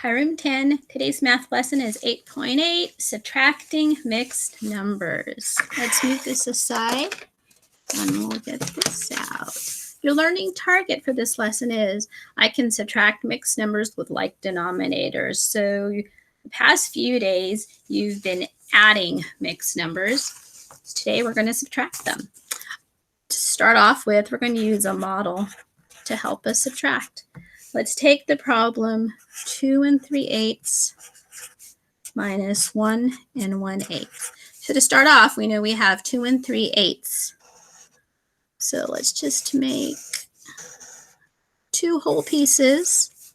Hi, room 10. Today's math lesson is 8.8, subtracting mixed numbers. Let's move this aside and we'll get this out. Your learning target for this lesson is I can subtract mixed numbers with like denominators. So the past few days, you've been adding mixed numbers. Today, we're going to subtract them. To start off with, we're going to use a model to help us subtract. Let's take the problem 2 3/8 minus 1 1/8. So to start off, we know we have 2 3/8. So let's just make 2 whole pieces.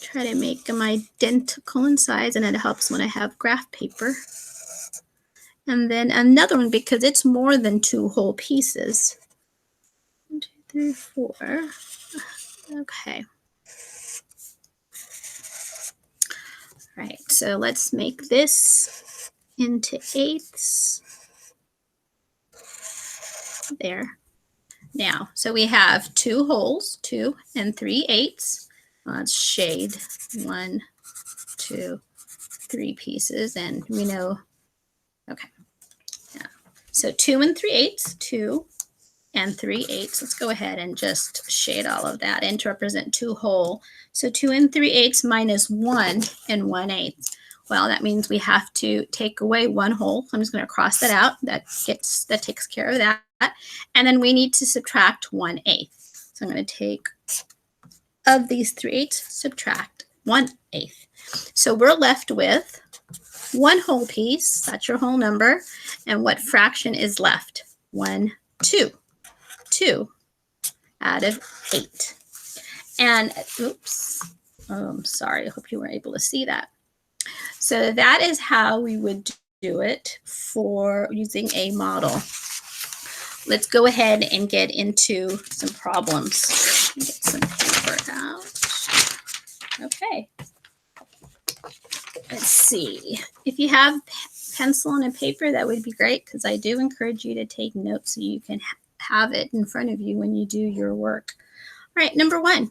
Try to make them identical in size, and it helps when I have graph paper. And then another one because it's more than 2 whole pieces. 1, 2, 3, 4. Okay. All right, so let's make this into eighths. There. Now, so we have 2 wholes, 2 3/8. Let's shade 1, 2, 3 pieces, and we know, okay. Yeah. So 2 3/8, 2 3/8. Let's go ahead and just shade all of that and to represent 2 whole. So 2 3/8 minus 1 1/8. Well, that means we have to take away 1 whole. I'm just going to cross that out. That takes care of that. And then we need to subtract 1/8. So I'm going to take of these 3/8, subtract 1/8. So we're left with 1 whole piece. That's your whole number. And what fraction is left? 1, 2. 2 out of 8. And oops, I'm sorry, I hope you were able to see that. So that is how we would do it for using a model. Let's go ahead and get into some problems. Get some paper out. Okay. Let's see. If you have pencil and a paper, that would be great because I do encourage you to take notes so you can have it in front of you when you do your work. All right, number 1.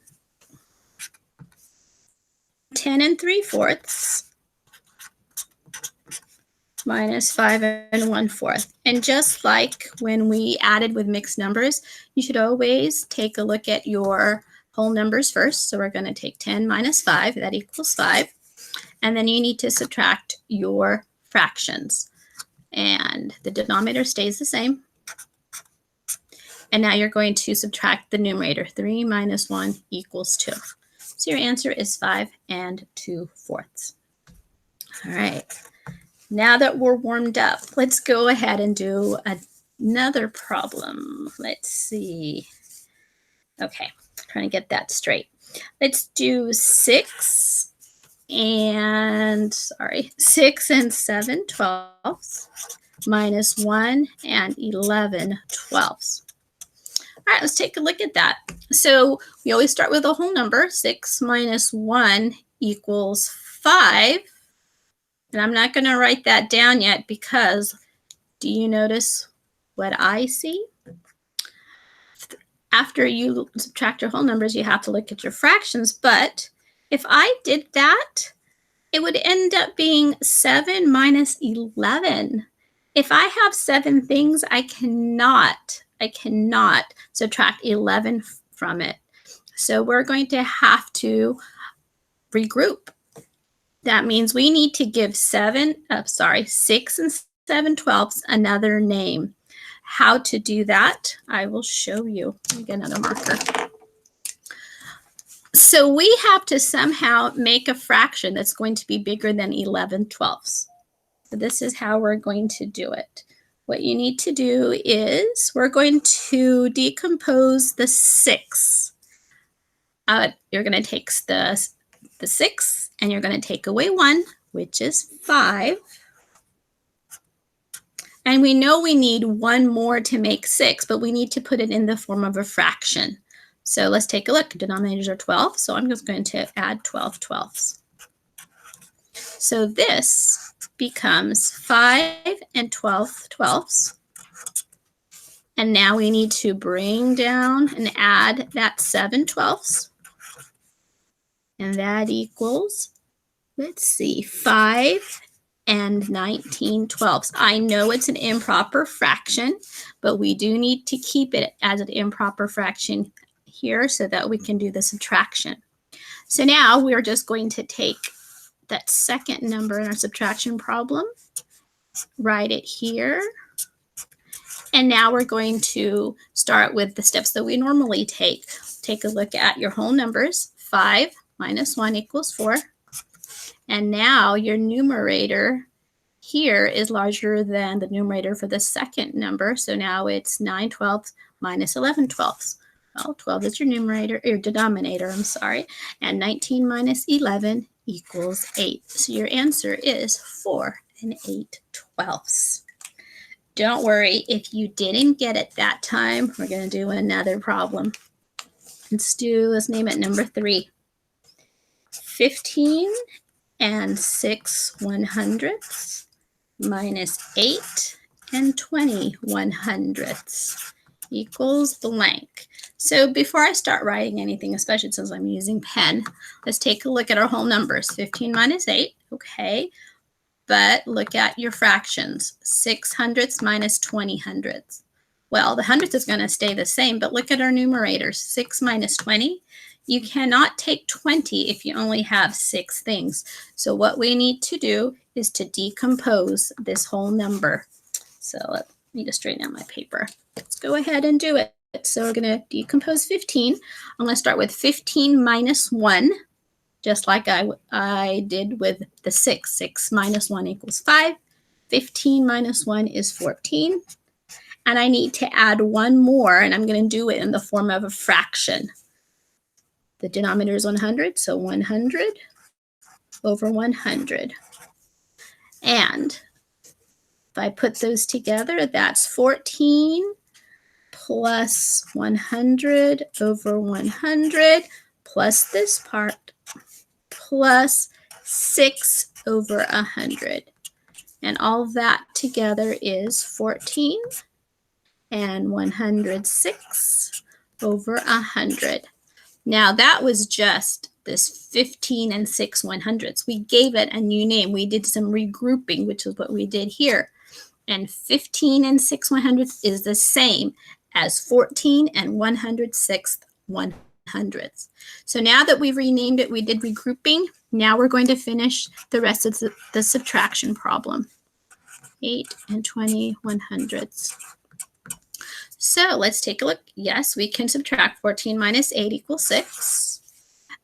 10 3/4 minus 5 1/4. And just like when we added with mixed numbers, you should always take a look at your whole numbers first. So we're going to take 10 minus 5, that equals 5. And then you need to subtract your fractions. And the denominator stays the same. And now you're going to subtract the numerator. 3 minus 1 equals 2. So your answer is 5 2/4. All right. Now that we're warmed up, let's go ahead and do another problem. Let's see. Okay, trying to get that straight. Let's do 6 and 7/12 minus 1 11/12. All right, let's take a look at that. So we always start with a whole number. 6 minus 1 equals 5. And I'm not going to write that down yet because do you notice what I see? After you subtract your whole numbers, you have to look at your fractions. But if I did that, it would end up being 7 minus 11. If I have 7 things, I cannot subtract 11 from it. So we're going to have to regroup. That means we need to give 6 and 7/12 another name. How to do that, I will show you. Let me get another marker. So we have to somehow make a fraction that's going to be bigger than 11/12. So this is how we're going to do it. What you need to do is we're going to decompose the 6. You're going to take the 6 and you're going to take away 1, which is 5. And we know we need 1 more to make 6, but we need to put it in the form of a fraction. So let's take a look. Denominators are 12, so I'm just going to add 12/12. So this becomes 5 12/12. And now we need to bring down and add that 7/12. And that equals, let's see, 5 and 19/12. I know it's an improper fraction, but we do need to keep it as an improper fraction here so that we can do the subtraction. So now we're just going to take that second number in our subtraction problem, write it here, and now we're going to start with the steps that we normally take. Take a look at your whole numbers. 5 minus 1 equals 4. And now your numerator here is larger than the numerator for the second number. So now it's 9/12 minus 11/12. Well, 12 is your numerator, or denominator, I'm sorry. And 19 minus 11 equals 8. So your answer is 4 and 8/12. Don't worry, if you didn't get it that time, we're going to do another problem. Let's name it number 3. 15 and 6/100 minus 8 and 20/100 equals blank. So before I start writing anything, especially since I'm using pen, let's take a look at our whole numbers. 15 minus 8, okay. But look at your fractions. 6/100 minus 20/100. Well, the hundredths is going to stay the same, but look at our numerators. 6 minus 20. You cannot take 20 if you only have 6 things. So what we need to do is to decompose this whole number. So let me just straighten out my paper. Let's go ahead and do it. So we're going to decompose 15. I'm going to start with 15 minus 1. Just like I did with the 6. 6 minus 1 equals 5. 15 minus 1 is 14. And I need to add one more, and I'm going to do it in the form of a fraction. The denominator is 100, so 100 over 100. And if I put those together, that's 14 plus 100 over 100 plus this part plus 6 over 100. And all that together is 14 and 106 over 100. Now that was just this 15 and 6/100. We gave it a new name. We did some regrouping, which is what we did here. And 15 and 6/100 is the same as 14 and 106/100. So now that we've renamed it, we did regrouping. Now we're going to finish the rest of the subtraction problem. 8 and 20/100. So let's take a look. Yes, we can subtract 14 minus 8 equals 6.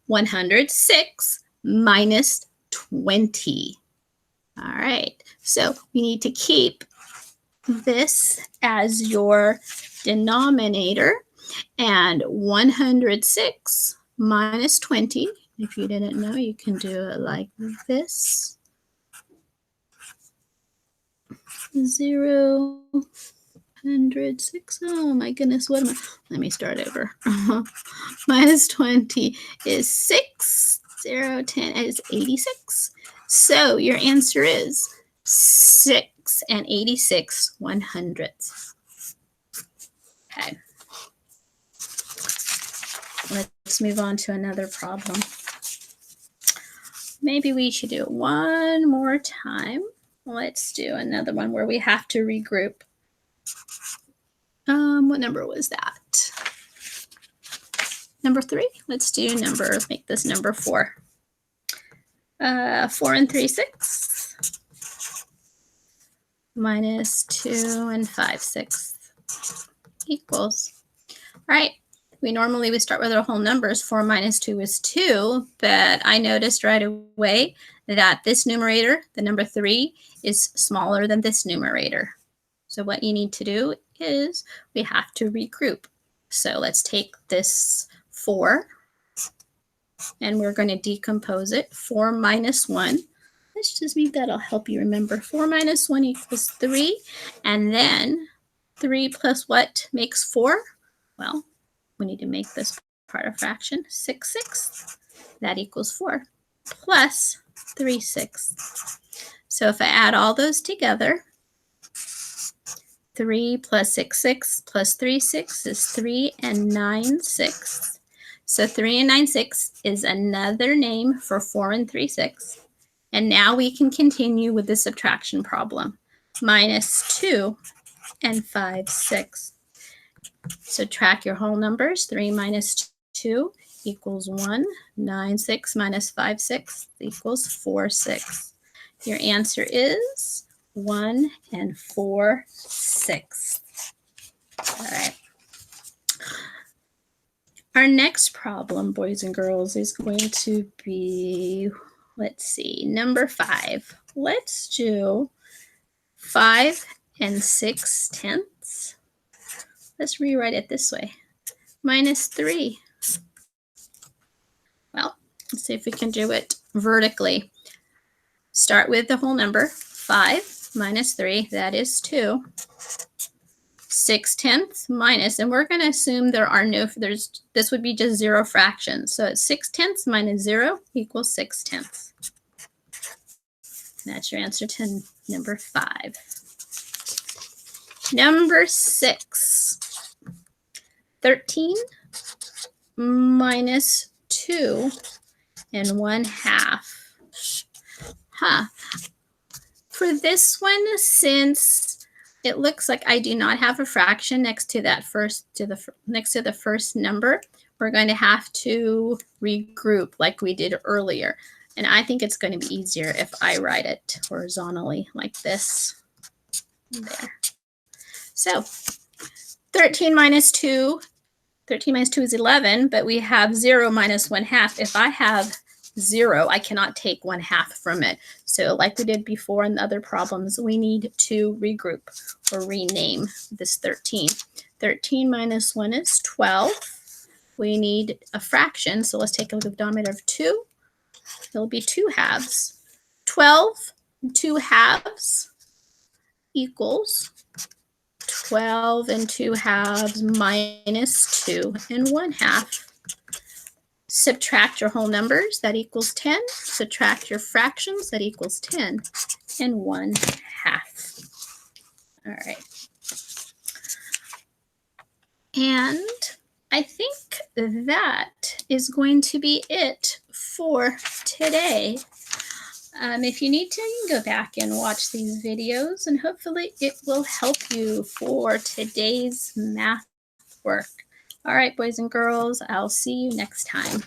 106 minus 20. All right, so we need to keep this as your denominator, and 106 minus 20, if you didn't know, you can do it like this. 0, 106, oh my goodness, what am I? Let me start over. Minus 20 is 6, 0, 10 is 86. So your answer is 6 and 86/100. Okay. Let's move on to another problem. Maybe we should do it one more time. Let's do another one where we have to regroup. What number was that? Number 3. Let's make this number 4. 4 and 3/6 minus 2 and 5/6 equals. All right. We normally would start with our whole numbers. 4 minus 2 is 2, but I noticed right away that this numerator, the number 3, is smaller than this numerator. So what you need to do is we have to regroup. So let's take this 4, and we're going to decompose it. 4 minus 1. Let's just maybe that'll help you remember. 4 minus 1 equals 3, and then 3 plus what makes 4? Well, we need to make this part a fraction. 6/6. That equals 4 plus 3/6. So if I add all those together, 3 plus 6/6 plus 3/6 is 3 and 9/6. So 3 and 9 6 is another name for 4 and 3 6. And now we can continue with the subtraction problem. Minus 2 and 5 6. Subtract your whole numbers. 3 minus 2 equals 1. 9 6 minus 5 6 equals 4 6. Your answer is 1 and 4 6. All right. Our next problem, boys and girls, is going to be, let's see, number 5. Let's do 5 and 6 tenths. Let's rewrite it this way. Minus 3. Well, let's see if we can do it vertically. Start with the whole number. 5 minus 3, that is 2. 6 tenths minus, and we're going to assume there are no, this would be just 0 fractions. So it's 6 tenths minus 0 equals 6 tenths. That's your answer to number 5. Number 6. 13 minus 2 and 1/2. For this one, since it looks like I do not have a fraction next to that next to the first number, we're going to have to regroup like we did earlier. And I think it's going to be easier if I write it horizontally like this. There. So 13 minus 2 is 11, but we have 0 minus 1/2. If I have 0, I cannot take 1/2 from it. So like we did before in the other problems, we need to regroup or rename this 13. 13 minus 1 is 12. We need a fraction, so let's take a look at the denominator of 2. It'll be 2 halves. 12 and 2 halves equals 12 and 2 halves minus 2 and 1/2. Subtract your whole numbers, that equals 10. Subtract your fractions, that equals 10 and 1/2. All right. And I think that is going to be it for today. If you need to, you can go back and watch these videos, and hopefully it will help you for today's math work. All right, boys and girls, I'll see you next time.